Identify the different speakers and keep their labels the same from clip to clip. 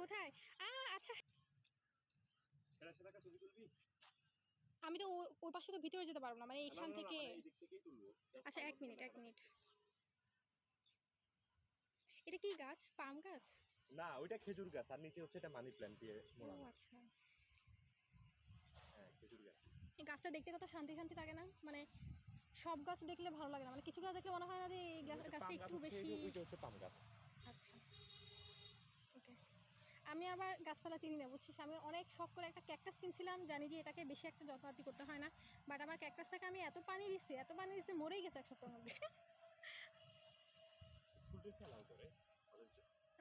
Speaker 1: কোথায়? আচ্ছা আমি তো ওই পাশে তো ভিতরে যেতে পারবো না, মানে এখান থেকে। আচ্ছা 1 মিনিট 1 মিনিট। এটা কি গাছ? পাম গাছ?
Speaker 2: না, ওইটা খেজুর গাছ, আর নিচে হচ্ছে এটা মানি প্ল্যান্ট দিয়ে মোড়ানো।
Speaker 1: আচ্ছা,
Speaker 2: হ্যাঁ খেজুর গাছ।
Speaker 1: এই গাছটা দেখতে কত শান্তি শান্তি লাগে না? মানে সব গাছ দেখলে ভালো লাগে না, মানে কিছু গাছ দেখলে মনে হয় না যে এই গাছটা একটু বেশি।
Speaker 2: ওইটা হচ্ছে পাম গাছ।
Speaker 1: আচ্ছা ওকে। আমি আবার গাছপালা চিনি না, বুঝছিস? আমি অনেক শখ করে একটা ক্যাকটাস কিনছিলাম, জানি যে এটাকে বেশি একটা যত্নআত্তি করতে হয় না, বাট আমার ক্যাকটাসটাকে আমি এত পানি দিচ্ছি মরেই গেছে 1 সপ্তাহের মধ্যে।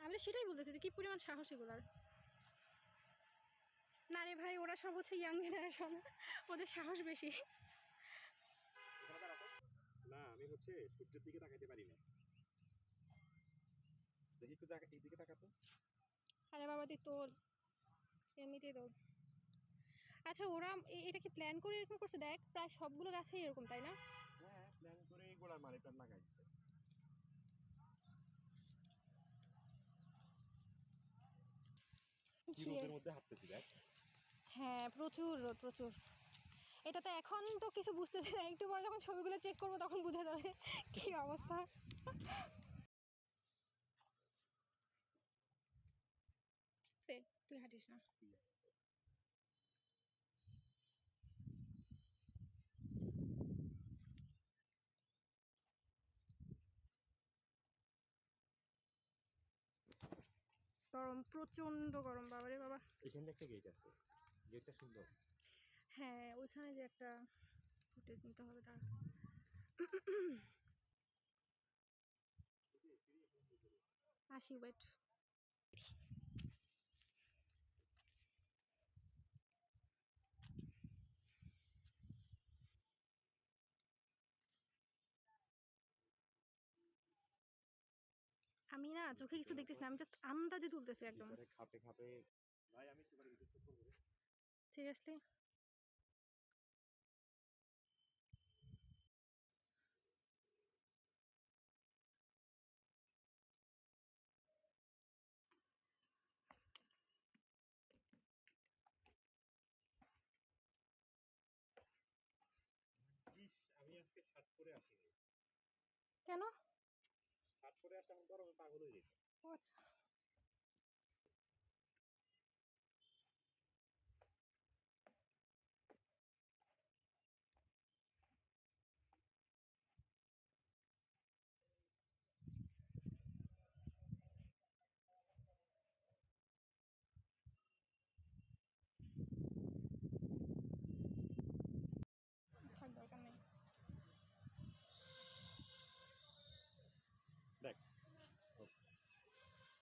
Speaker 1: আমি তো সেটাই বলতেছি যে কি পরিমাণ সাহস এগুলার। না রে ভাই, ওরা সব হচ্ছে ইয়াং জেনারেশন, ওদের সাহস বেশি।
Speaker 2: না আমি হচ্ছে সূর্যের দিকে তাকাইতে পারি না। দেখি একটু এইদিকে তাকাতো।
Speaker 1: আরে বাবা তুই তোর এমনিতেই তোর। আচ্ছা ওরা এটা কি প্ল্যান করে এরকম করছে? দেখ প্রায় সবগুলো গাছেই এরকম, তাই না?
Speaker 2: হ্যাঁ প্ল্যান করে গোড়ার মানি প্ল্যান্ট লাগাইছে। কি রোদের মধ্যে হাঁটতেছি দেখ।
Speaker 1: হ্যাঁ প্রচুর রোদ, প্রচুর। এটা তো এখন তো কিছু বুঝতেছি না, একটু পরে যখন ছবিগুলো চেক করবো তখন বোঝা যাবে কি অবস্থা। তুই হাঁটিস না। গরম, প্রচন্ড গরম, বাবারে বাবা।
Speaker 2: এখানে একটা গেট আছে, গেটটা সুন্দর।
Speaker 1: হ্যাঁ ওইখানে যে একটা ফুটেজ নিতে হবে তার। আসি, ওয়েট। আমি না চোখে কিছু দেখতেছি না, আমি জাস্ট আন্দাজে তুলতেছি একদম।
Speaker 2: খাপে খাপে ভাই আমি একটু করব।
Speaker 1: সিরিয়াসলি?
Speaker 2: আমি আজকে শার্ট পরে আসিনি।
Speaker 1: কেন?
Speaker 2: শার্ট পরে আসলে এখন গরমে পাগল হয়ে যেত।
Speaker 1: ও আচ্ছা।